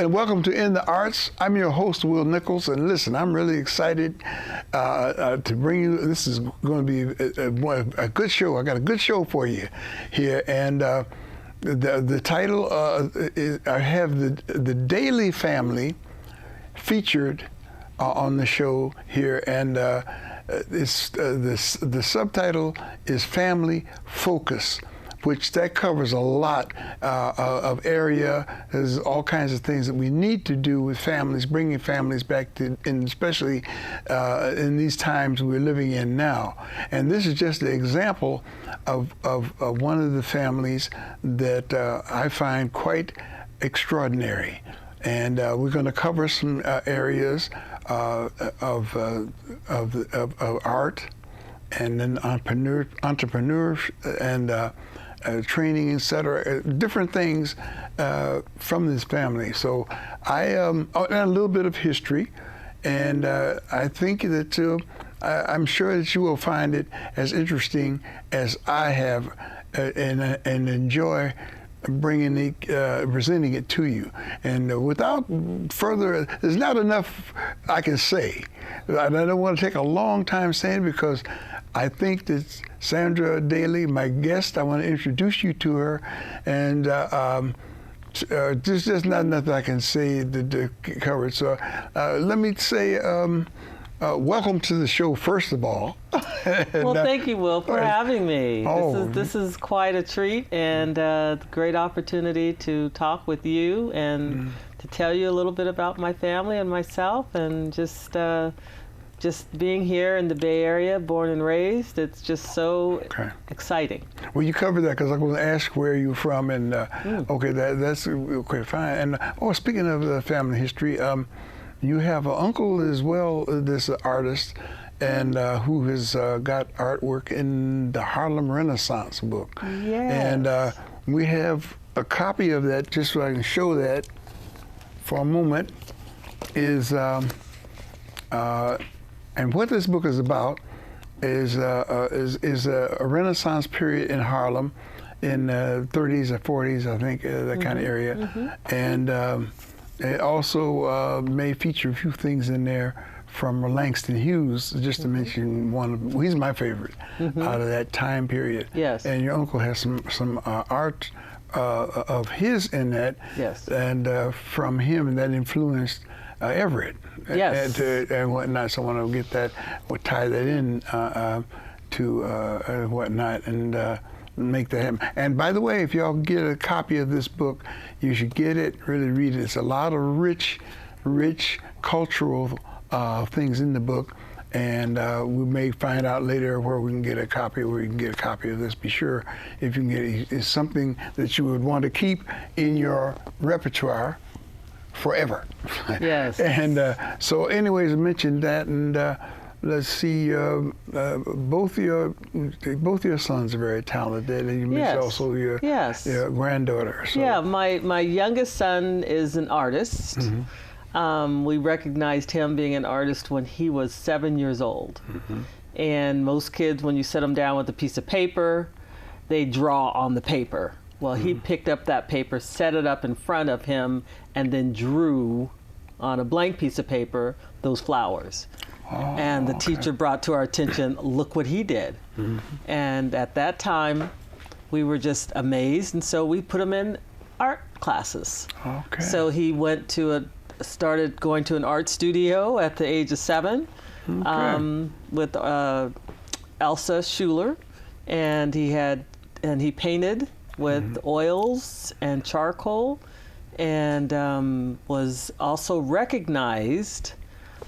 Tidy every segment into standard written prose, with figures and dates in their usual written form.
and welcome to In the Arts. I'm your host, Will Nichols, and listen, I'm really excited to bring you. This is going to be a good show. I got a good show for you here, and the title is, I have the Daly family featured on the show here, and the subtitle is Family Focus, which that covers a lot of area. There's all kinds of things that we need to do with families, bringing families back to, and especially in these times we're living in now. And this is just an example of one of the families that I find quite extraordinary. And we're going to cover some areas of art, and then entrepreneurs and training, etc., different things from this family. So and a little bit of history, and I think that I'm sure that you will find it as interesting as I have, and enjoy presenting it to you. And without further, there's not enough I can say. I don't want to take a long time saying it, because I think that Sandra Daly, my guest, I want to introduce you to her, and there's just not nothing I can say to cover it. So let me say welcome to the show, first of all. Well, thank you, Will, for having me. Oh. This is quite a treat, and a great opportunity to talk with you and to tell you a little bit about my family and myself, and just being here in the Bay Area, born and raised. It's just so exciting. Well, you covered that, because I'm going to ask where you're from, and okay, that's okay, fine. And speaking of family history, you have an uncle as well, this artist, and who has got artwork in the Harlem Renaissance book. Yes. And we have a copy of that, just so I can show that for a moment, and what this book is about is a Renaissance period in Harlem in the 30s or 40s, I think, that kind of area. And it also may feature a few things in there from Langston Hughes, just to mention one. He's my favorite out of that time period. Yes. And your uncle has some art of his in that. Yes. And from him, and that influenced Everett. Yes. And whatnot. So I want to get that, tie that in to whatnot, and make that happen. And by the way, if y'all get a copy of this book, you should get it, really read it. It's a lot of rich cultural things in the book, and we may find out later where we can get a copy, of this. Be sure, if you can get it, it's something that you would want to keep in your repertoire forever. Yes. And so anyways, I mentioned that, and let's see, both your sons are very talented, and you mentioned also your granddaughter. So. Yeah, my youngest son is an artist. We recognized him being an artist when he was 7 years old. And most kids, when you sit them down with a piece of paper, they draw on the paper. Well, he picked up that paper, set it up in front of him, and then drew on a blank piece of paper those flowers. And the teacher brought to our attention, look what he did. And at that time, we were just amazed, and so we put him in art classes. So he started going to an art studio at the age of 7 with Elsa Schuler, and he painted with oils and charcoal, and was also recognized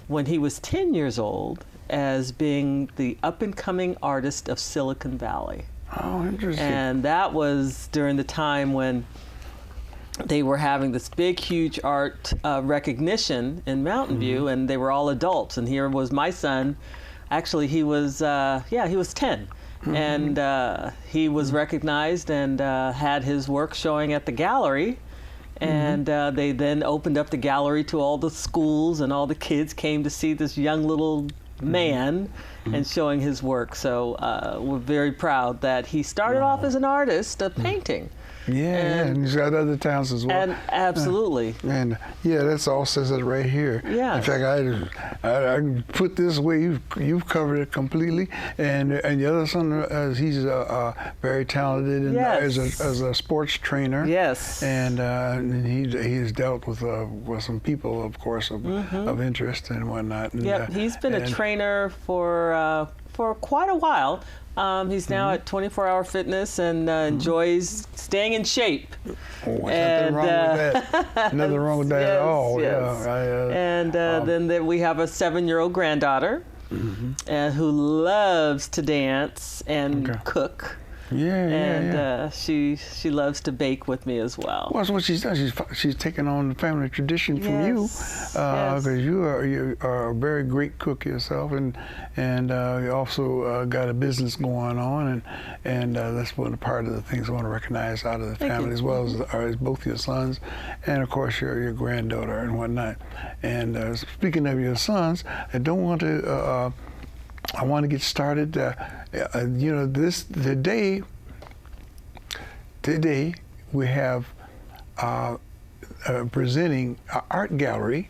when he was 10 years old as being the up-and-coming artist of Silicon Valley. Oh, interesting. And that was during the time when they were having this big, huge art recognition in Mountain View, and they were all adults. And here was my son. Actually, he was 10. And he was recognized and had his work showing at the gallery. And they then opened up the gallery to all the schools, and all the kids came to see this young little man and showing his work. So we're very proud that he started off as an artist of painting. Yeah, and he's got other towns as well. And absolutely. And yeah, that's all says it right here. Yeah. In fact, I put this way. You've covered it completely. And the other son, he's very talented and Yes. as a sports trainer. Yes. And he's dealt with some people, of course, of interest and whatnot. And, Yep, he's been a trainer for quite a while. He's now at 24 Hour Fitness and enjoys staying in shape. Oh, nothing wrong with that. Nothing wrong with that at all. Yes. Yeah. Then we have a 7-year-old granddaughter who loves to dance and cook. She loves to bake with me as well. Well, that's what she's done. She's taken on the family tradition from you, because you are a very great cook yourself, and you also got a business going on, and that's one part of the things I want to recognize out of the family, as well as both your sons, and of course your granddaughter and whatnot. And speaking of your sons, I don't want to. I want to get started. Today we have presenting an art gallery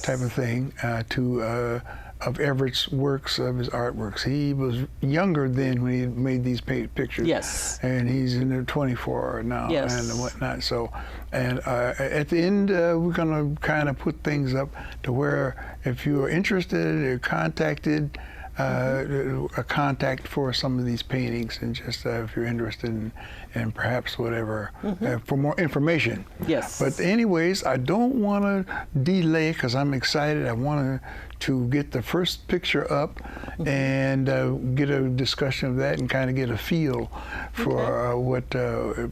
type of thing of Everett's works, of his artworks. He was younger then when he made these pictures. Yes. And he's in the 24 now and whatnot. So, and at the end, we're going to kind of put things up to where if you are interested or contacted, a contact for some of these paintings, and just if you're interested in perhaps whatever for more information. Yes. But anyways, I don't want to delay because I'm excited. I want to get the first picture up and get a discussion of that and kind of get a feel for what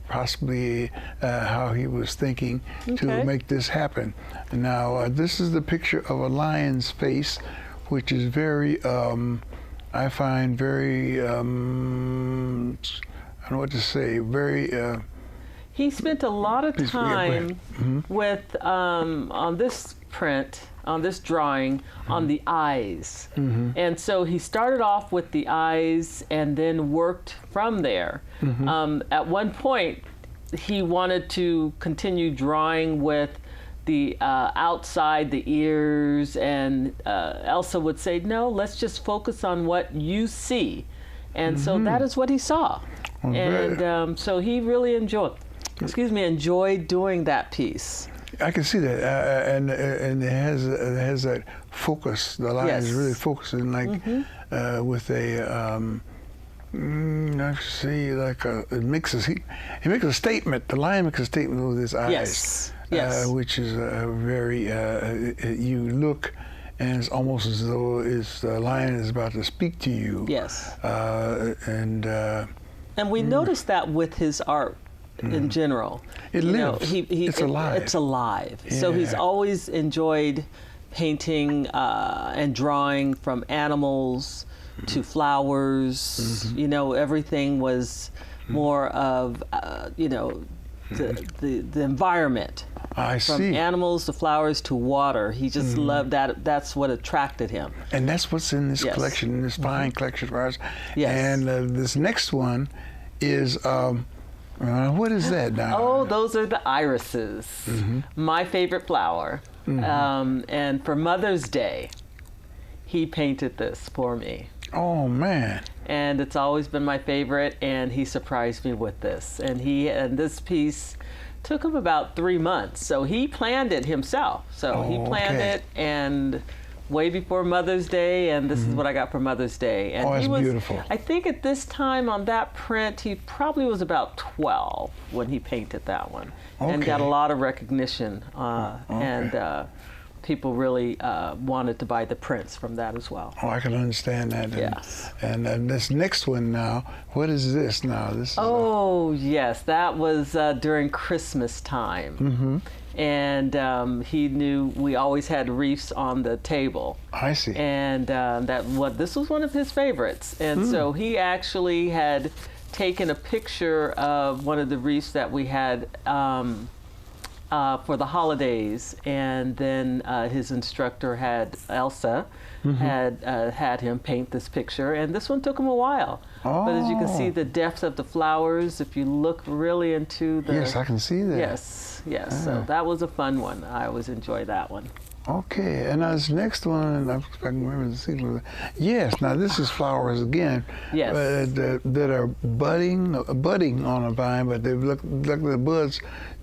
possibly how he was thinking to make this happen. Now, this is the picture of a lion's face, which is very, I find very, I don't know what to say, very... he spent a lot of time with, on this print, on this drawing, on the eyes. And so he started off with the eyes and then worked from there. At one point, he wanted to continue drawing with the outside, the ears, and Elsa would say, no, let's just focus on what you see. And so that is what he saw. And so he really enjoyed doing that piece. I can see that, and it has that focus. The line is really focusing, like with a. I see, like it makes he makes a statement. The lion makes a statement with his eyes. Yes. Which is very, you look and it's almost as though the lion is about to speak to you. Yes. And we noticed that with his art in general. It lives. It's alive. It's alive. Yeah. So he's always enjoyed painting and drawing from animals to flowers. Everything was more of, the environment. From animals to flowers to water. He just loved that. That's what attracted him. And that's what's in this collection, in this fine collection of ours. Yes. And this next one is, what is that now? Oh, those are the irises. My favorite flower. And for Mother's Day, he painted this for me. Oh, man. And it's always been my favorite, and he surprised me with this. And this piece took him about 3 months. So he planned it himself. So he planned it, and way before Mother's Day, and this is what I got for Mother's Day. And that's beautiful. I think at this time on that print, he probably was about 12 when he painted that one. And got a lot of recognition. And people really wanted to buy the prints from that as well. Oh, I can understand that. Yes. And this next one now, what is this now? This is yes, that was during Christmas time. And he knew we always had wreaths on the table. I see. And this was one of his favorites. And so he actually had taken a picture of one of the wreaths that we had for the holidays, and then his instructor had Elsa had him paint this picture, and this one took him a while. Oh. But as you can see, the depth of the flowers, if you look really into the... Yes, I can see that. Yes, yes. Yeah. So that was a fun one. I always enjoy that one. Okay, and now this next one, if I can remember the sequence. Yes, now this is flowers again. Yes. That are budding on a vine, but they look like the buds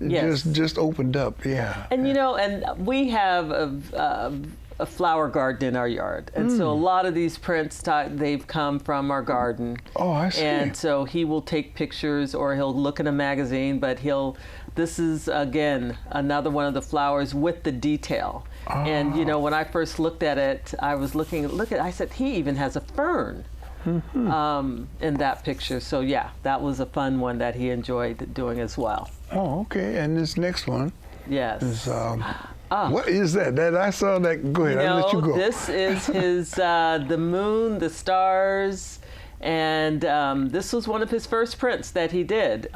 just opened up. Yeah. And you know, and we have a flower garden in our yard, and so a lot of these prints they've come from our garden. Oh, I see. And so he will take pictures, or he'll look in a magazine, but this is again another one of the flowers with the detail. And you know, when I first looked at it, I was I said, he even has a fern in that picture. So yeah, that was a fun one that he enjoyed doing as well. Oh, okay. And this next one is what is that? That I saw that. Go ahead. I'll let you go. This is his the moon, the stars, and this was one of his first prints that he did.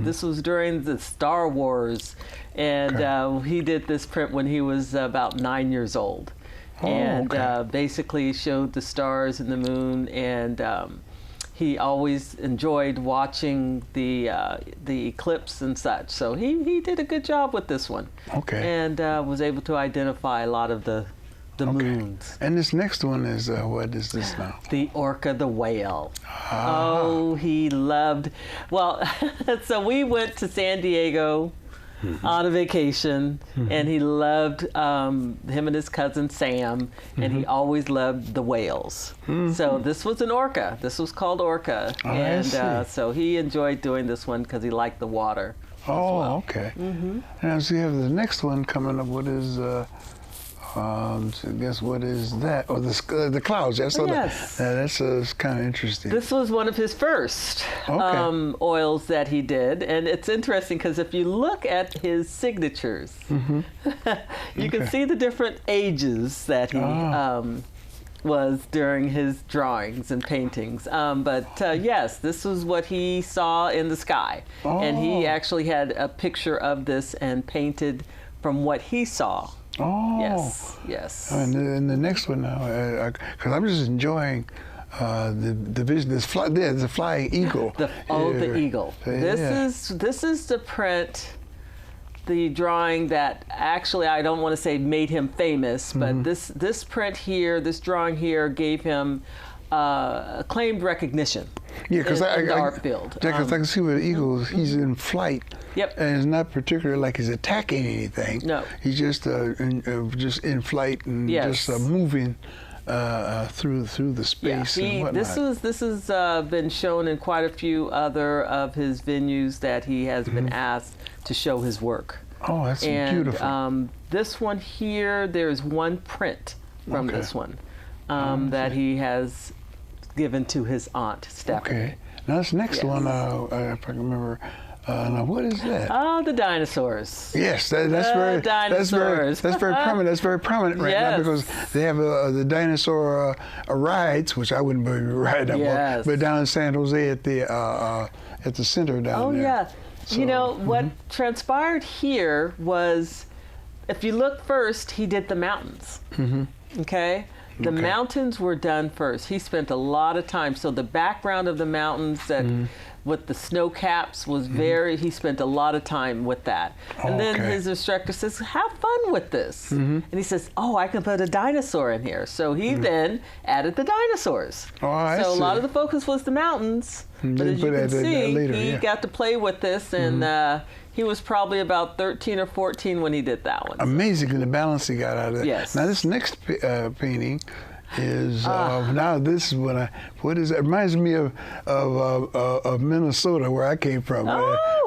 This was during the Star Wars, and he did this print when he was about 9 years old, and basically showed the stars and the moon, and he always enjoyed watching the eclipse and such. So he did a good job with this one. Okay. And was able to identify a lot of the moons. And this next one is, what is this now? The orca, the whale. Oh, he loved, well, so we went to San Diego on a vacation, and he loved him and his cousin Sam, and he always loved the whales. So this was an orca. This was called orca, and so he enjoyed doing this one because he liked the water. Oh, okay. Now, so you have the next one coming up. What is? I guess what is that? Oh, the clouds. That's that's kind of interesting. This was one of his first oils that he did, and it's interesting because if you look at his signatures, you can see the different ages that he was during his drawings and paintings. But yes, this was what he saw in the sky, and he actually had a picture of this and painted from what he saw. Oh. Yes, yes. And the next one now, because I'm just enjoying the vision. There's a flying eagle. The eagle. This is the print, the drawing that actually, I don't want to say made him famous, but this print here, this drawing here gave him acclaimed recognition. Yeah, because in the art field. Because I can see with the eagles, he's in flight. Yep. And it's not particularly like he's attacking anything. No. He's just in flight and just moving through the space and whatnot. This has been shown in quite a few other of his venues that he has been asked to show his work. Oh, that's beautiful. This one here, there's one print from this one that he has given to his aunt, Stephanie. Okay. Now this next one, if I can remember, now what is that? Oh, the dinosaurs. Yes, that's very prominent. That's very prominent right now because they have the dinosaur rides, which I wouldn't be riding that one, but down in San Jose at the center down there. Oh yeah. So, you know what transpired here was, if you look first, he did the mountains. Okay. The mountains were done first. He spent a lot of time. So the background of the mountains that with the snow caps was he spent a lot of time with that. And then his instructor says, have fun with this. And he says, oh, I can put a dinosaur in here. So he then added the dinosaurs. Oh, I so see. a lot of the focus was the mountains. But as you can see, he got to play with this, and he was probably about 13 or 14 when he did that one. Amazing the balance he got out of it. Yes. Now this next painting is now this is what is it? It reminds me of Minnesota where I came from.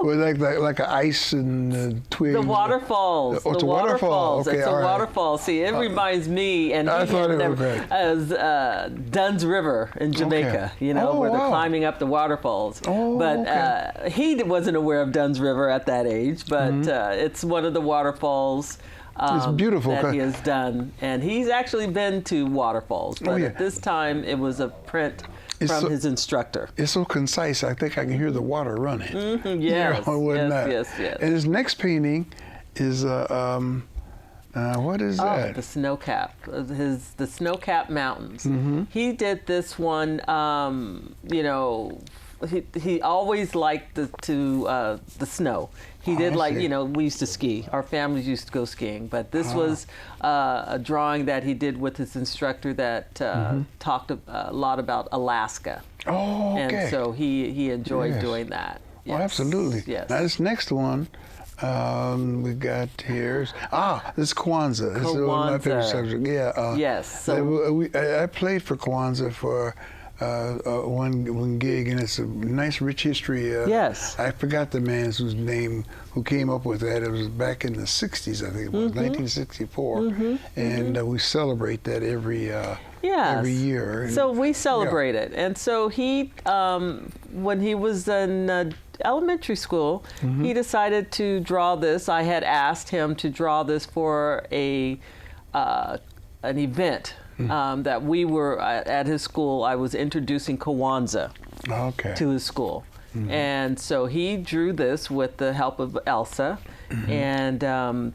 With like an ice and twigs. The waterfalls. Oh, it's a waterfall. Okay, it's a waterfall. See, it reminds me, and I thought it was great. As Dunn's River in Jamaica. You know, where they're climbing up the waterfalls. But he wasn't aware of Dunn's River at that age. But it's one of the waterfalls. It's beautiful that he has done, and he's actually been to waterfalls. But at this time, it was a print from his instructor. It's so concise. I think I can hear the water running. Yes, yes. yes. And his next painting is what is that? The snowcap. The snowcap mountains. Mm-hmm. He did this one. You know, he always liked the snow. He did like, you know, we used to ski. Our families used to go skiing, but this was a drawing that he did with his instructor that talked a lot about Alaska. Oh, okay. And so he enjoyed doing that. Yes. Oh, absolutely. Yes. Now this next one we got here. This is Kwanzaa. This is one of my favorite subjects. Yeah. Yes. So I played for Kwanzaa for one gig, and it's a nice, rich history. Yes. I forgot the man's whose name who came up with that. It was back in the '60s, I think it was 1964, and we celebrate that every year. So we celebrate it, and so he, when he was in elementary school, he decided to draw this. I had asked him to draw this for an event. That we were at his school. I was introducing Kwanzaa to his school. And so he drew this with the help of Elsa. And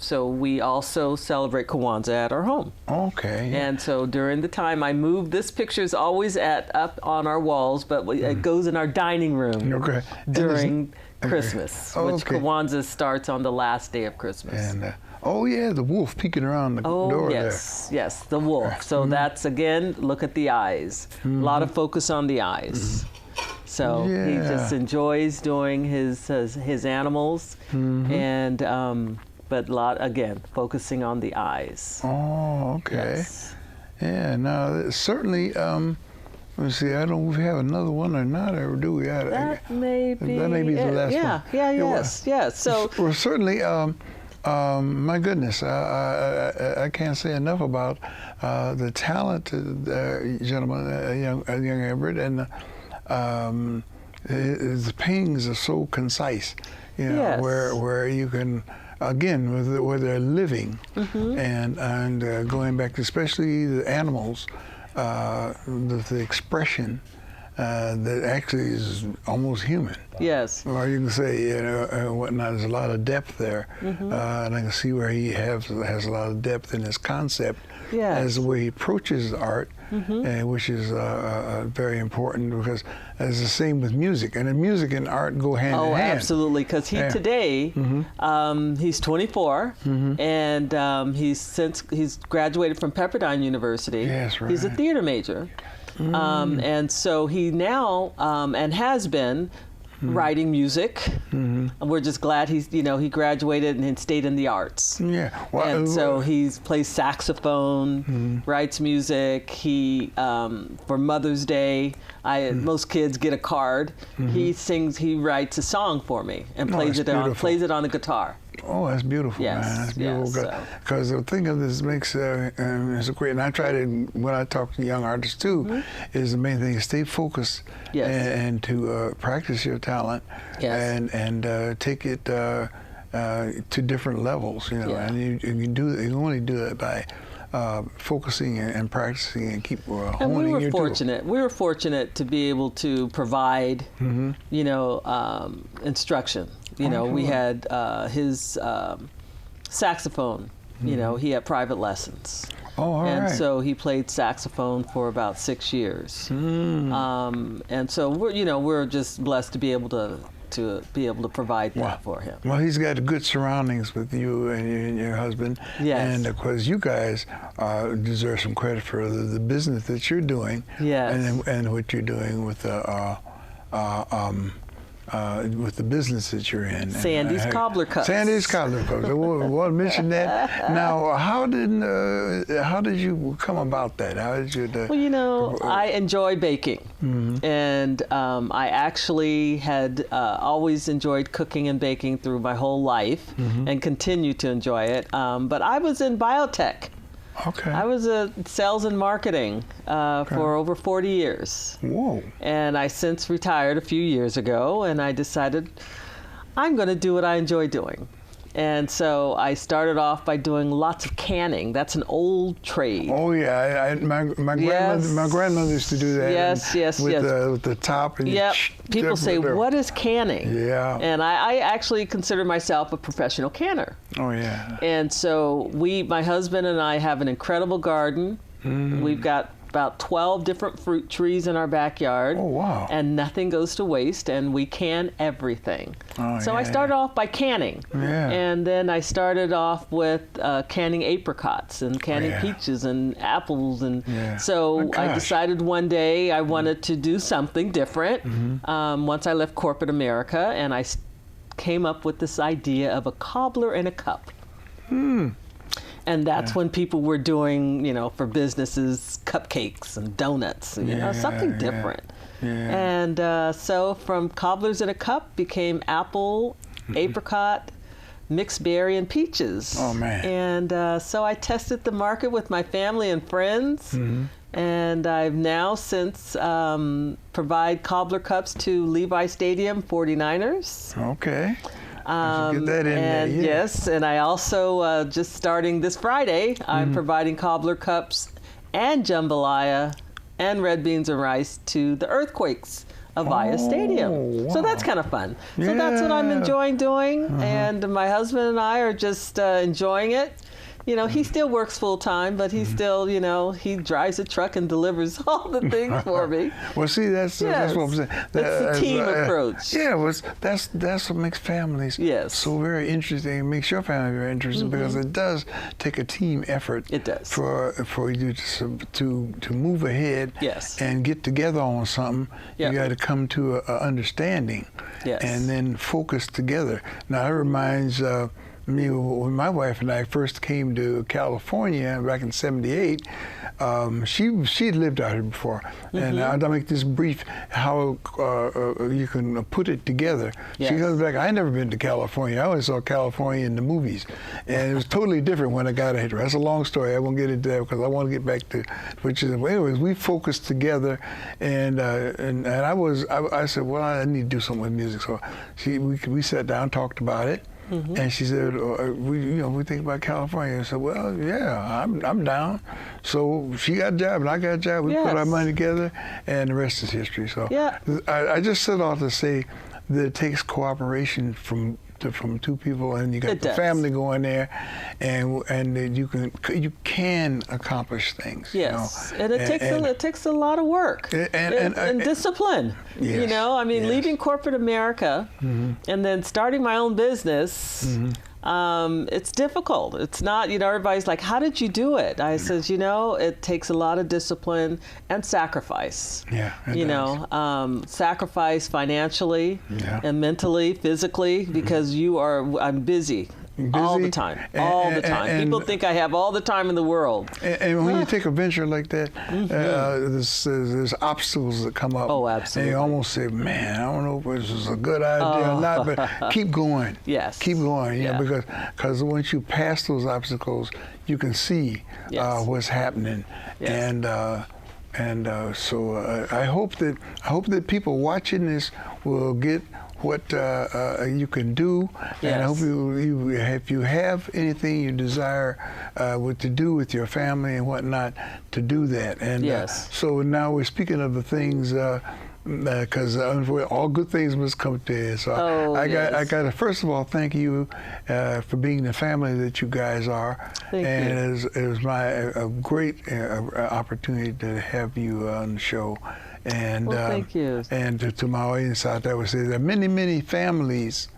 so we also celebrate Kwanzaa at our home. Okay. And so during the time I moved, this picture is always up on our walls, but it goes in our dining room during Christmas, which Kwanzaa starts on the last day of Christmas. And the wolf peeking around the door there. Yes, the wolf. So that's, again, look at the eyes. A lot of focus on the eyes. So he just enjoys doing his animals, and but again, focusing on the eyes. Oh, okay. Yes. Yeah. Now, certainly. Let's see. I don't know if we have another one or not, or do we? That may be the last one. Yes. So well, certainly. My goodness, I can't say enough about the talented gentleman, young Everett, and his paintings are so concise, you know, where you can, again, where they're living, and going back to especially the animals, the expression. That actually is almost human. Yes. Or you can say, you know, whatnot. There's a lot of depth there, and I can see where he has a lot of depth in his concept as the way he approaches art, which is very important because it's the same with music, and music and art go hand in hand. Oh, absolutely, because today he's 24, and he's graduated from Pepperdine University. Yes, right. He's a theater major. And so he now and has been writing music. And we're just glad he graduated and stayed in the arts. Yeah. Well, and so he plays saxophone, writes music. He for Mother's Day, most kids get a card. He writes a song for me and plays it on the guitar. Oh, that's beautiful, man. That's beautiful. Because the thing of this makes it's great. And I try to, when I talk to young artists too, is the main thing is stay focused and to practice your talent and take it to different levels. You know, and you only do that by focusing and practicing and keep honing your And we were fortunate. We were fortunate to be able to provide, you know, instruction. You know, we had his saxophone. You know, he had private lessons. Oh, all right. And so he played saxophone for about 6 years. And so we're just blessed to be able to provide that for him. Well, he's got good surroundings with you and your husband. Yes. And of course, you guys deserve some credit for the business that you're doing. Yes. And what you're doing with the business that you're in. Sandy's Cobbler Cups. Sandy's Cobbler Cups. I want to mention that. Now, how did you come about that? How did you? Well, you know, I enjoy baking, and I actually had always enjoyed cooking and baking through my whole life, and continue to enjoy it. But I was in biotech. Okay. I was in sales and marketing for over 40 years. Whoa. And I since retired a few years ago, and I decided I'm going to do what I enjoy doing. And so I started off by doing lots of canning. That's an old trade. Oh yeah, my grandmother used to do that. Yes, yes, with yes. With the top. And Yep. People say, what is canning? Yeah. And I actually consider myself a professional canner. Oh yeah. And so my husband and I have an incredible garden. We've got about 12 different fruit trees in our backyard. Oh, wow. And nothing goes to waste, and we can everything. Oh, so yeah, I started off by canning. Yeah. And then I started off with canning apricots and canning Yeah. peaches and apples. And Yeah. so Oh, I gosh. decided one day I wanted to do something different once I left corporate America, and I came up with this idea of a cobbler in a cup. And that's when people were doing, for businesses, cupcakes and donuts, something different. Yeah. And so from cobblers in a cup became apple, apricot, mixed berry, and peaches. Oh, man. And so I tested the market with my family and friends. And I've now since provide cobbler cups to Levi Stadium 49ers. Okay. Get that in And there, yeah. yes, and I also, just starting this Friday, I'm providing cobbler cups and jambalaya and red beans and rice to the Earthquakes of Via Stadium. So that's kind of fun. So that's what I'm Yeah. enjoying doing, and my husband and I are just enjoying it. He still works full time, but he still, he drives a truck and delivers all the things for me. Well, see, that's what I'm saying. It's a team approach. Yeah, that's what makes families so very interesting. It makes your family very interesting because it does take a team effort. It does. For you to move ahead. Yes. And get together on something. Yep. You got to come to a understanding. Yes. And then focus together. Now it reminds me, when my wife and I first came to California back in '78, she'd lived out here before, and I'll make this brief how you can put it together. Yes. She comes back. I never been to California. I only saw California in the movies, and it was totally different when I got here. That's a long story. I won't get into that because I want to get back to which is. Anyways, we focused together, and I said, well, I need to do something with music. So we sat down, talked about it. And she said, we think about California. I said, well, yeah, I'm down. So she got a job and I got a job. We put our money together, and the rest is history. So I just set off to say that it takes cooperation from two people, and you got the family going there, and you can accomplish things. Yes, and it takes a lot of work and discipline. Yes, leaving corporate America and then starting my own business. It's difficult. It's not, everybody's like, how did you do it? I says, it takes a lot of discipline and sacrifice. Yeah, sacrifice financially and mentally, physically, because I'm busy. All the time, all the time. People think I have all the time in the world. And when you take a venture like that, there's obstacles that come up. Oh, absolutely. And you almost say, man, I don't know if this is a good idea or not, but keep going. Yes. Keep going, because once you pass those obstacles, you can see what's happening. Yes. So I hope that people watching this will get what you can do, and I hope if you have anything you desire to do with your family and whatnot, to do that. And so now we're speaking of the things, because all good things must come to end. So I got to first of all thank you for being the family that you guys are. Thank you. It was a great opportunity to have you on the show. And thank you. And to my audience out there, I would say there are many, many families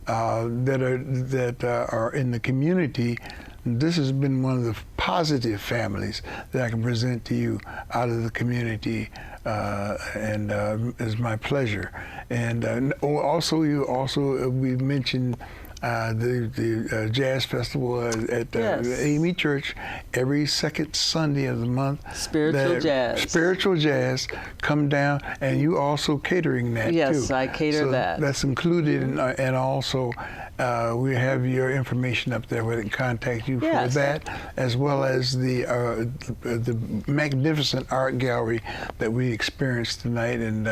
that are in the community. This has been one of the positive families that I can present to you out of the community, and it's my pleasure. And we mentioned the jazz festival at Amy Church every second Sunday of the month. Spiritual jazz. Come down, and you also catering that too. Yes, I cater that. That's included, and also we have your information up there where they can contact you for that, as well as the magnificent art gallery that we experienced tonight. And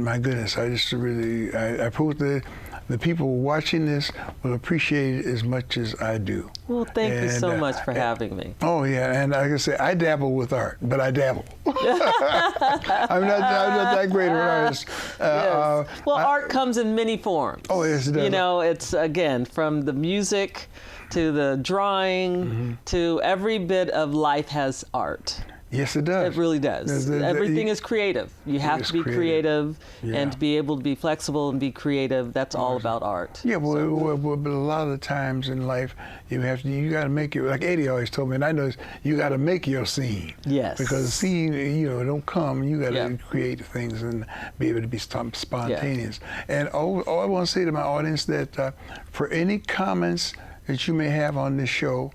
my goodness, I just really I posted the people watching this will appreciate it as much as I do. Well, thank you so much for having me. Oh, yeah, and like I say, I dabble with art, but I dabble. I'm not that great of an artist. Yes. Well, art comes in many forms. Oh, yes, it does. You know, it's, again, from the music to the drawing to every bit of life has art. Yes, it does. It really does. Everything is creative. You have to be creative and to be able to be flexible and be creative. That's all about art. Yeah, but a lot of the times in life, you got to make it, like Eddie always told me, and I know you got to make your scene. Yes. Because the scene, don't come. You got to create things and be able to be spontaneous. And all I want to say to my audience that for any comments that you may have on this show,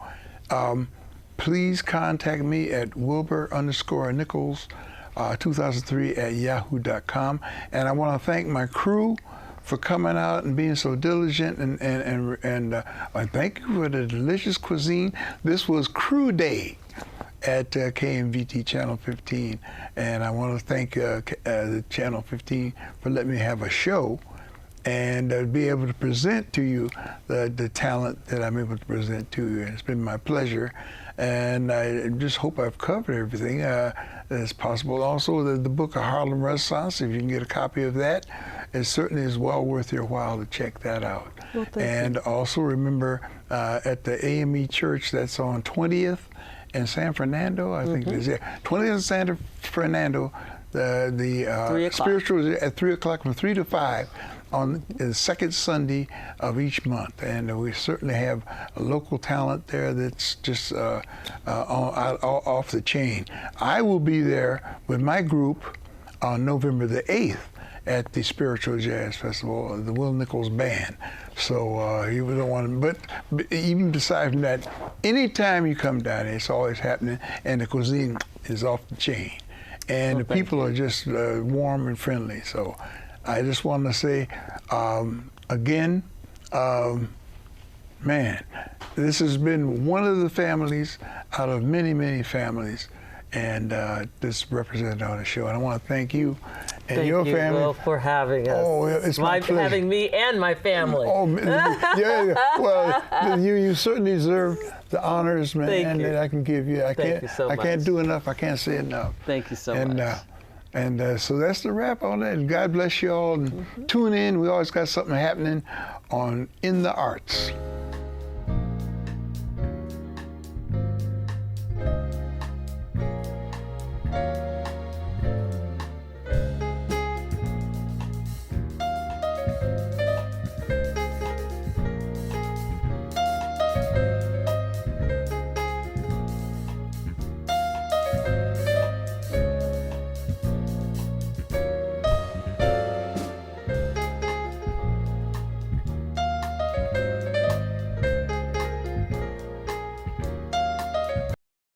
please contact me at Wilbur_Nichols 2003 at yahoo.com. And I want to thank my crew for coming out and being so diligent, and thank you for the delicious cuisine. This was Crew Day at KMVT Channel 15, and I want to thank the Channel 15 for letting me have a show and be able to present to you the talent that I'm able to present to you. It's been my pleasure. And I just hope I've covered everything that's possible. Also, the book, A Harlem Renaissance, if you can get a copy of that, it certainly is well worth your while to check that out. Well, and also remember, at the AME Church that's on 20th and San Fernando, I think it is, 20th and San Fernando, the spiritual is at 3 o'clock from 3 to 5. On the second Sunday of each month, and we certainly have a local talent there that's just off the chain. I will be there with my group on November the 8th at the Spiritual Jazz Festival, the Will Nichols Band. So you don't want to, but even aside from that, anytime you come down here, it's always happening, and the cuisine is off the chain, and the people are just warm and friendly. So I just want to say, again, man, this has been one of the families out of many, many families, and this represented on the show. And I want to thank you and your family. Thank you, Will, for having us. Oh, it's my pleasure. Having me and my family. Oh, yeah. Well, you certainly deserve the honors, man, that I can give you. I can't do enough. I can't say enough. Thank you so much. And so that's the wrap on that. And God bless you all. And tune in. We always got something happening on In the Arts.